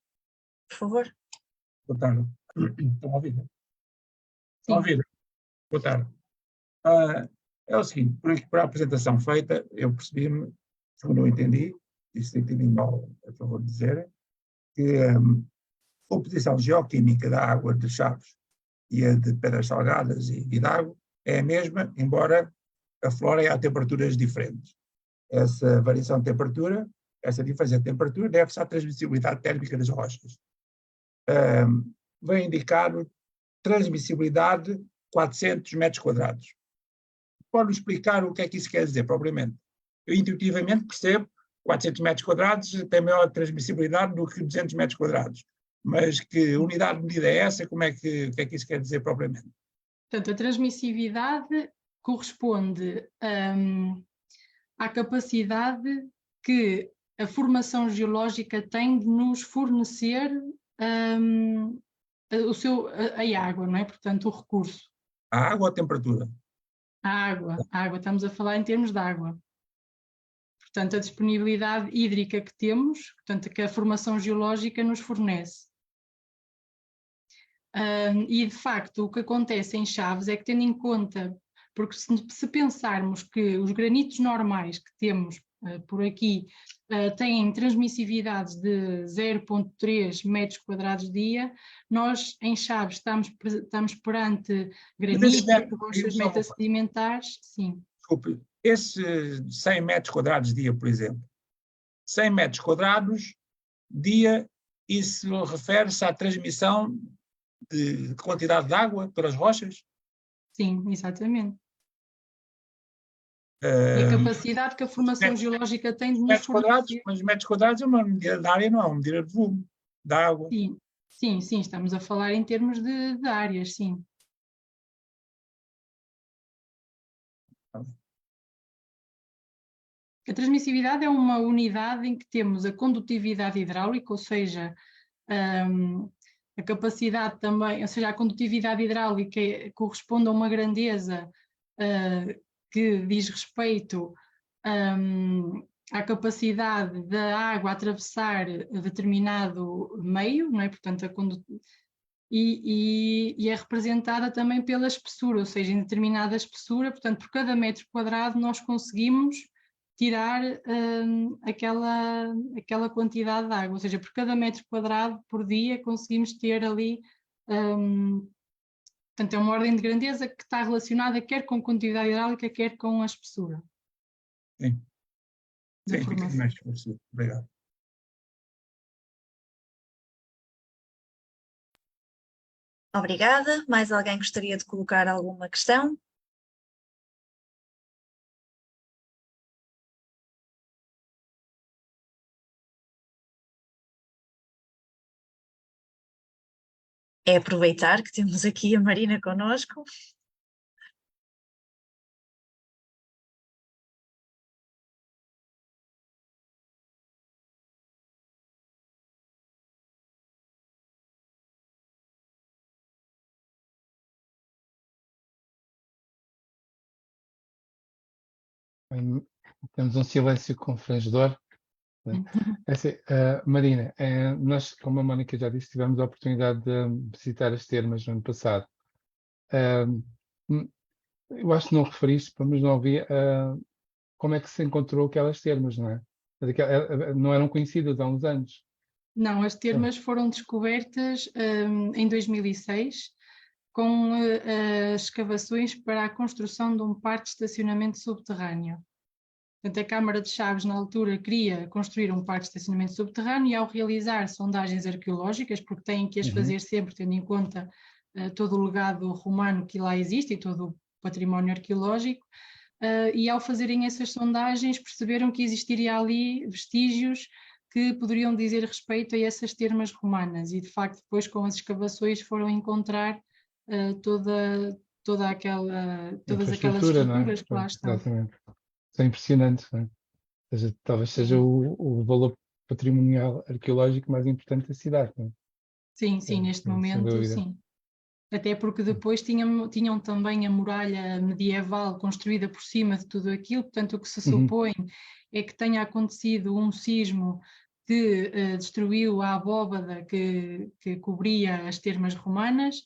por favor. Boa tarde. Estão a ouvir? Estão a ouvir? Boa tarde. É o seguinte, por a apresentação feita, eu percebi-me, segundo eu entendi, e se entendi mal, é favor de dizer, que a composição geoquímica da água de Chaves e a de Pedras Salgadas e de água é a mesma, embora aflorem a temperaturas diferentes. Essa variação de temperatura, essa diferença de temperatura, deve-se à transmissibilidade térmica das rochas. Vem indicar transmissibilidade 400 metros quadrados. Pode-me explicar o que é que isso quer dizer, propriamente? Eu intuitivamente percebo 400 metros quadrados tem maior transmissibilidade do que 200 metros quadrados. Mas que unidade de medida é essa? O que é que isso quer dizer propriamente? Portanto, a transmissividade corresponde à capacidade que a formação geológica tem de nos fornecer a água, não é? Portanto, o recurso. A água ou a temperatura? A água, estamos a falar em termos de água. Portanto, a disponibilidade hídrica que temos, portanto, que a formação geológica nos fornece. E, de facto, o que acontece em Chaves é que, tendo em conta, porque se pensarmos que os granitos normais que temos por aqui têm transmissividades de 0,3 metros quadrados dia, nós em Chaves estamos perante granitos, rochas metasedimentares, sim. Desculpe, esses 100 metros quadrados dia, por exemplo, 100 metros quadrados dia isso refere-se à transmissão de quantidade de água pelas rochas? Sim, exatamente. É a capacidade que a formação geológica tem de nos Metros quadrados, fornecer. mas metros quadrados é uma medida da área, não é uma medida de volume da água. Sim, sim, sim, estamos a falar em termos de áreas, sim. A transmissividade é uma unidade em que temos a condutividade hidráulica, ou seja, a capacidade também, ou seja, a condutividade hidráulica corresponde a uma grandeza que diz respeito à capacidade da água atravessar determinado meio, não é? Portanto, e é representada também pela espessura, ou seja, em determinada espessura, portanto, por cada metro quadrado nós conseguimos tirar aquela quantidade de água, ou seja, por cada metro quadrado por dia conseguimos ter ali, portanto, é uma ordem de grandeza que está relacionada quer com a condutividade hidráulica, quer com a espessura. Sim, da sim, fica formação. mais esclarecido. Obrigado. Obrigada. Mais alguém gostaria de colocar alguma questão? É aproveitar que temos aqui a Marina connosco. Bem, temos um silêncio confrangedor. Marina, nós, como a Mónica já disse, tivemos a oportunidade de visitar as termas no ano passado. Eu acho que não referiste, mas não ouvi como é que se encontrou aquelas termas, não é? Não eram conhecidas há uns anos. Não, as termas foram descobertas em 2006 com as escavações para a construção de um parque de estacionamento subterrâneo. Portanto, a Câmara de Chaves, na altura, queria construir um parque de estacionamento subterrâneo e, ao realizar sondagens arqueológicas, porque têm que as fazer sempre tendo em conta todo o legado romano que lá existe e todo o património arqueológico, e ao fazerem essas sondagens perceberam que existiria ali vestígios que poderiam dizer respeito a essas termas romanas e, de facto, depois com as escavações foram encontrar todas aquelas estruturas que lá estão. Exatamente. São impressionantes, não é? Ou seja, talvez seja o valor patrimonial arqueológico mais importante da cidade, não é? Sim, sim, neste sem momento, dúvida. sim. Até porque depois tinham também a muralha medieval construída por cima de tudo aquilo, portanto o que se supõe é que tenha acontecido um sismo que destruiu a abóbada que cobria as termas romanas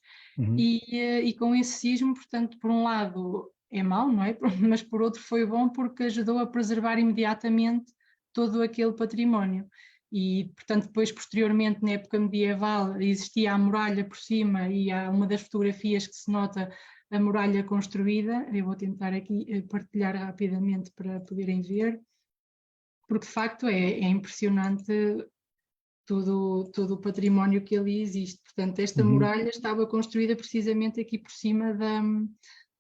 e com esse sismo, portanto, por um lado é mau, não é? Mas por outro foi bom porque ajudou a preservar imediatamente todo aquele património. E, portanto, depois, posteriormente, na época medieval, existia a muralha por cima e há uma das fotografias que se nota a muralha construída. Eu vou tentar aqui partilhar rapidamente para poderem ver, porque, de facto, é impressionante todo o património que ali existe. Portanto, esta muralha estava construída precisamente aqui por cima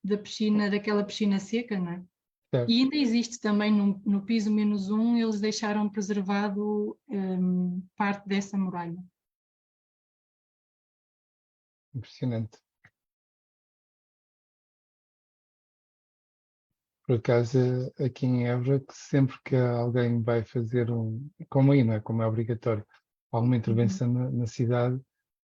da piscina, daquela piscina seca, não é? Certo. E ainda existe também no piso -1, eles deixaram preservado parte dessa muralha. Impressionante. Por acaso, aqui em Évora, que sempre que alguém vai fazer como aí, não é? Como é obrigatório, alguma intervenção na cidade,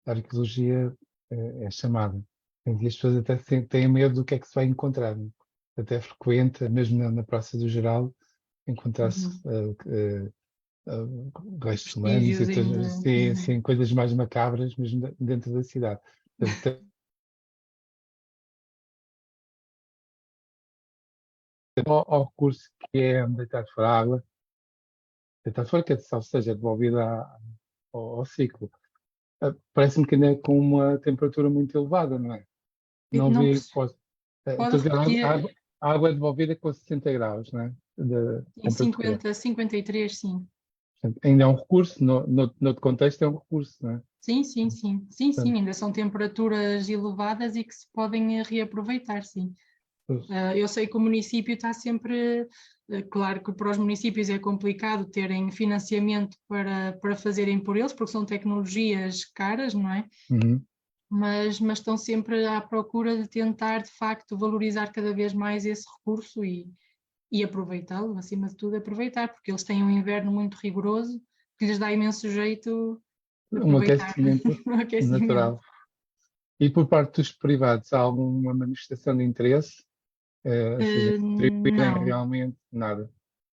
a arqueologia é chamada. E as pessoas até têm medo do que é que se vai encontrar, não é? Até frequente, mesmo na Praça do Geral, encontrar-se restos humanos e coisas mais macabras mesmo dentro da cidade. Ao recurso que é deitado fora a água, deitado fora, ou seja, devolvido ao ciclo. Parece-me que ainda é com uma temperatura muito elevada, não é? Não Não vi, pode a água é devolvida com 60 graus, não é? De em temperatura. 53, sim. Portanto, ainda é um recurso, no contexto é um recurso, não é? Sim, ainda são temperaturas elevadas e que se podem reaproveitar, sim. Pois. Eu sei que o município está sempre, claro que para os municípios é complicado terem financiamento para fazerem por eles, porque são tecnologias caras, não é? Uhum. Mas estão sempre à procura de tentar, de facto, valorizar cada vez mais esse recurso e aproveitá-lo, acima de tudo aproveitar, porque eles têm um inverno muito rigoroso, que lhes dá imenso jeito de Um aproveitar aquecimento o aquecimento. natural. E por parte dos privados, há alguma manifestação de interesse? Ou seja, contribuírem Não, realmente nada.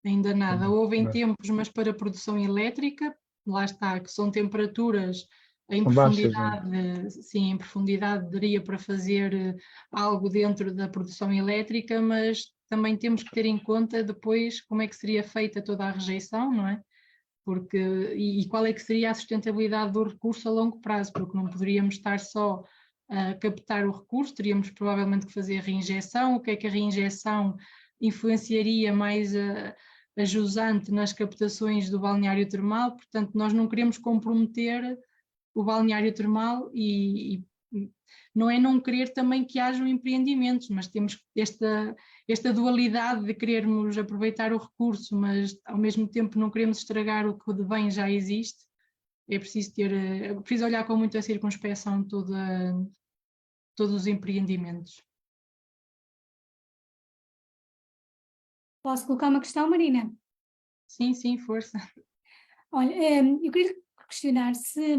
ainda nada. Houve em Nada. tempos, mas para produção elétrica, lá está, que são temperaturas em São baixas, não é? profundidade, sim, em profundidade daria para fazer algo dentro da produção elétrica, mas também temos que ter em conta depois como é que seria feita toda a rejeição, não é? Porque, e qual é que seria a sustentabilidade do recurso a longo prazo, porque não poderíamos estar só a captar o recurso, teríamos provavelmente que fazer reinjeção. O que é que a reinjeção influenciaria mais a jusante nas captações do balneário termal? Portanto, nós não queremos comprometer o balneário termal e não é não querer também que hajam empreendimentos, mas temos esta dualidade de querermos aproveitar o recurso, mas ao mesmo tempo não queremos estragar o que de bem já existe. É preciso olhar com muita circunspeção todos os empreendimentos. Posso colocar uma questão, Marina? Sim, força. Olha, eu queria questionar se,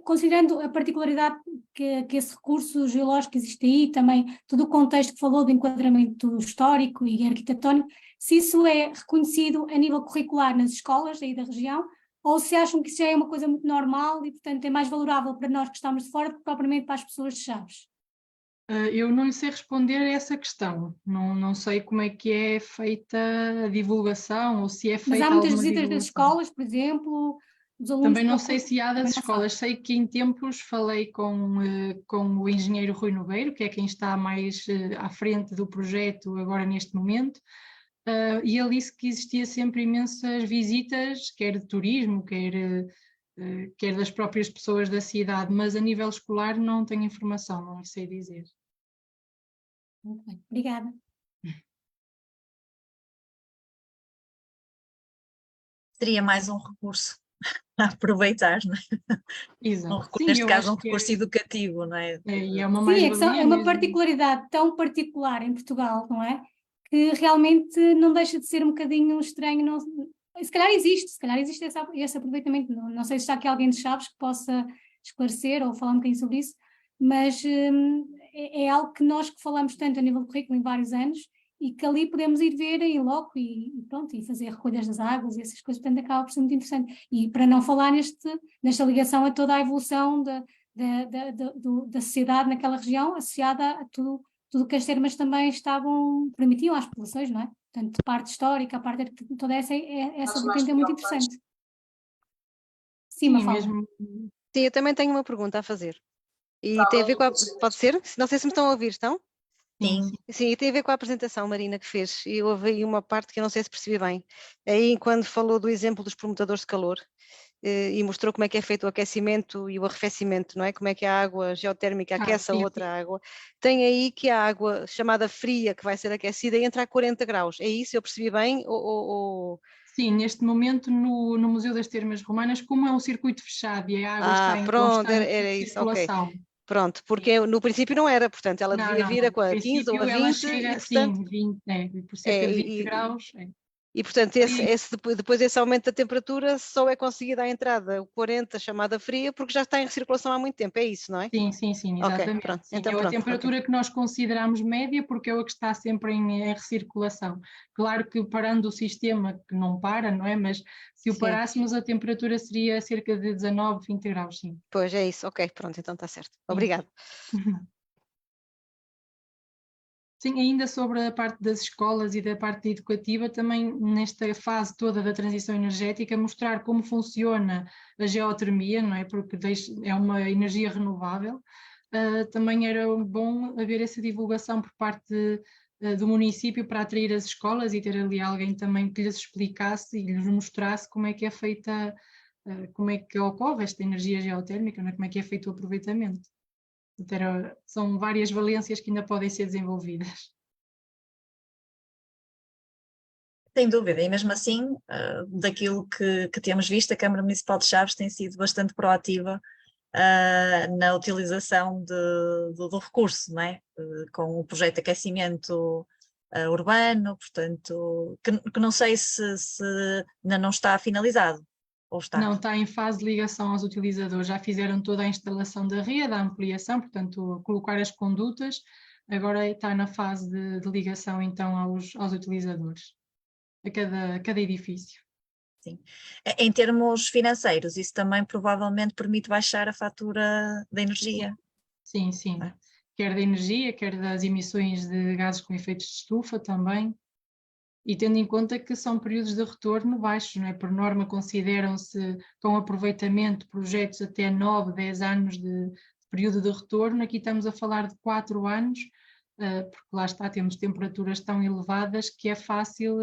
considerando a particularidade que esse recurso geológico existe aí, também todo o contexto que falou do enquadramento histórico e arquitetónico, se isso é reconhecido a nível curricular nas escolas aí da região, ou se acham que isso já é uma coisa muito normal e, portanto, é mais valorável para nós que estamos de fora do que propriamente para as pessoas de Chaves? Eu não lhe sei responder a essa questão. Não sei como é que é feita a divulgação ou se é Mas feita há muitas alguma visitas das divulgação. escolas, por exemplo, os alunos Também não sei procuram, se há das também não escolas. sabem. Sei que em tempos falei com o engenheiro Rui Nogueiro, que é quem está mais à frente do projeto agora neste momento, e ele disse que existia sempre imensas visitas, quer de turismo, quer das próprias pessoas da cidade, mas a nível escolar não tenho informação, não sei dizer. Muito bem, obrigada. Seria mais um recurso a aproveitar, não é? Exato. Sim, Sim, neste eu caso um acho que recurso educativo, não é? é uma Sim, é mais-valia uma mesmo. particularidade tão particular em Portugal, não é? Que realmente não deixa de ser um bocadinho estranho. Não, se calhar existe esse aproveitamento. Não sei se está aqui alguém de Chaves que possa esclarecer ou falar um bocadinho sobre isso, mas é algo que nós que falamos tanto a nível de currículo em vários anos e que ali podemos ir ver em loco e pronto, e fazer recolhas das águas e essas coisas, portanto acaba por ser muito interessante. E para não falar nesta ligação a toda a evolução da sociedade naquela região, associada a tudo que as termas também permitiam às populações, não é? Portanto, a parte histórica, a parte toda essa vertente é muito interessante. Sim, Sim, Mafalda. mesmo. Sim, eu também tenho uma pergunta a fazer. E tem a ver com a... Pode ser? Não sei se me estão a ouvir, estão? Sim. Sim, e tem a ver com a apresentação, Marina, que fez. E houve aí uma parte que eu não sei se percebi bem. Aí, quando falou do exemplo dos promotadores de calor, e mostrou como é que é feito o aquecimento e o arrefecimento, não é? Como é que a água geotérmica aquece a Sim. outra água. Tem aí que a água chamada fria, que vai ser aquecida, entra a 40 graus. É isso? Eu percebi bem? Sim, neste momento no Museu das Termas Romanas, como é um circuito fechado e a água está em Pronto, constante era isso, ok. circulação. Pronto, porque no princípio não era, portanto, ela devia vir a No 15 ou a princípio ela 20 chega, e, portanto, sim, 20, por cerca de 20 graus. e, portanto depois esse aumento da temperatura só é conseguido à entrada, o 40, chamada fria, porque já está em circulação há muito tempo, é isso, não é? Sim, exatamente. Ok, pronto. Sim, Então, é a pronto, temperatura que nós consideramos média porque é o que está sempre em recirculação. Claro que parando o sistema, que não para, não é? Mas se o Sim. parássemos, a temperatura seria cerca de 19, 20 graus, sim. Pois é isso, ok, pronto, então está certo. Obrigada. Sim, ainda sobre a parte das escolas e da parte educativa, também nesta fase toda da transição energética, mostrar como funciona a geotermia, não é? Porque é uma energia renovável. Também era bom haver essa divulgação por parte do município para atrair as escolas e ter ali alguém também que lhes explicasse e lhes mostrasse como é que é feita, como é que ocorre esta energia geotérmica, não é? Como é que é feito o aproveitamento. São várias valências que ainda podem ser desenvolvidas. Sem dúvida, e mesmo assim, daquilo que temos visto, a Câmara Municipal de Chaves tem sido bastante proativa na utilização do recurso, não é? Com o projeto de aquecimento urbano, portanto, que não sei se ainda não está finalizado, ou está? Não, está em fase de ligação aos utilizadores, já fizeram toda a instalação da rede, a ampliação, portanto, colocar as condutas, agora está na fase de ligação então aos utilizadores, a cada edifício. Sim. Em termos financeiros, isso também provavelmente permite baixar a fatura da energia. Sim, sim. É. Quer da energia, quer das emissões de gases com efeitos de estufa também. E tendo em conta que são períodos de retorno baixos, não é? Por norma consideram-se com aproveitamento projetos até 9, 10 anos de período de retorno, aqui estamos a falar de 4 anos, porque lá está, temos temperaturas tão elevadas que é fácil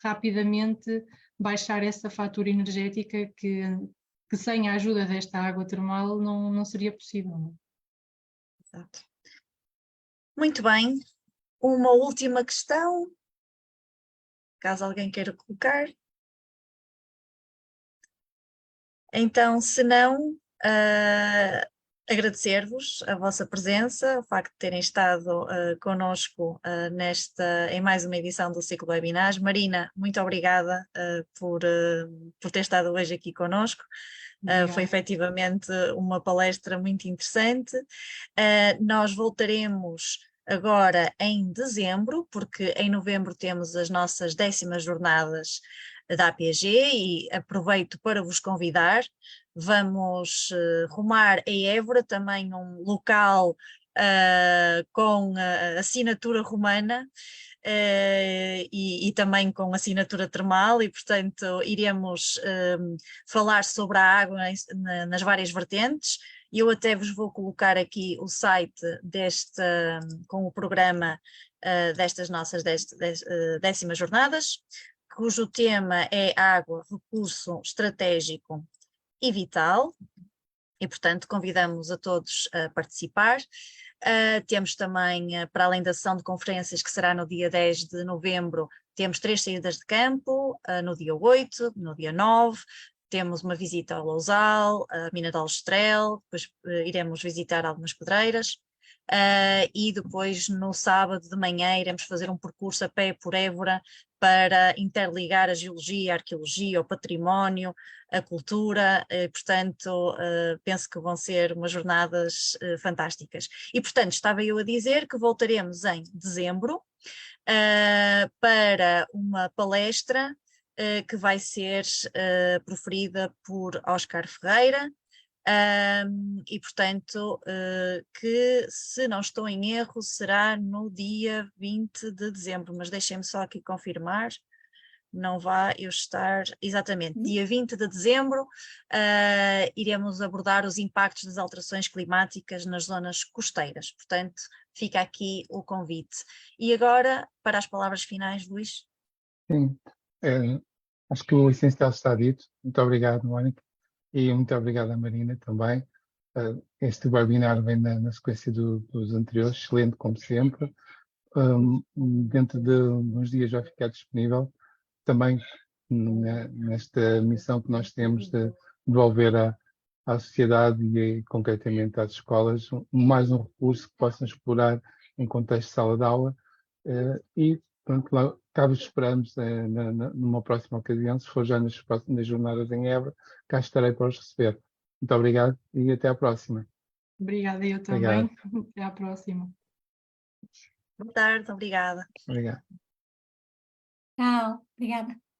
rapidamente baixar essa fatura energética que sem a ajuda desta água termal não seria possível. Não é? Exato. Muito bem. Uma última questão, caso alguém queira colocar. Então, se não, agradecer-vos a vossa presença, o facto de terem estado connosco em mais uma edição do ciclo de webinars. Marina, muito obrigada por ter estado hoje aqui connosco. Foi efetivamente uma palestra muito interessante. Nós voltaremos agora em dezembro, porque em novembro temos as nossas 10ª jornadas da APG e aproveito para vos convidar. Vamos rumar a Évora, também um local com assinatura romana e também com assinatura termal, e portanto iremos falar sobre a água nas várias vertentes. Eu até vos vou colocar aqui o site com o programa destas nossas 10ª jornadas, cujo tema é água, recurso estratégico e vital, e portanto convidamos a todos a participar. Temos também, para além da sessão de conferências que será no dia 10 de novembro, temos 3 saídas de campo, no dia 8, no dia 9, temos uma visita ao Lousal, a Mina de Aljustrel, depois iremos visitar algumas pedreiras. E depois no sábado de manhã iremos fazer um percurso a pé por Évora para interligar a geologia, a arqueologia, o património, a cultura, portanto penso que vão ser umas jornadas fantásticas. E portanto estava eu a dizer que voltaremos em dezembro para uma palestra que vai ser proferida por Oscar Ferreira, e portanto que, se não estou em erro, será no dia 20 de dezembro, mas deixem-me só aqui confirmar, não vá eu estar, exatamente, dia 20 de dezembro, iremos abordar os impactos das alterações climáticas nas zonas costeiras, portanto fica aqui o convite. E agora, para as palavras finais, Luís. Sim, acho que o essencial está dito. Muito obrigado, Mónica. E muito obrigado à Marina também. Este webinar vem na sequência dos anteriores, excelente como sempre. Dentro de uns dias vai ficar disponível também nesta missão que nós temos de devolver à sociedade e concretamente às escolas mais um recurso que possam explorar em contexto de sala de aula e pronto, lá cá vos esperamos numa próxima ocasião, se for já nas jornadas em Évora, cá estarei para os receber. Muito obrigado e até à próxima. Obrigada, eu também. Até à próxima. Boa tarde, obrigada. Obrigado. Tchau, obrigada.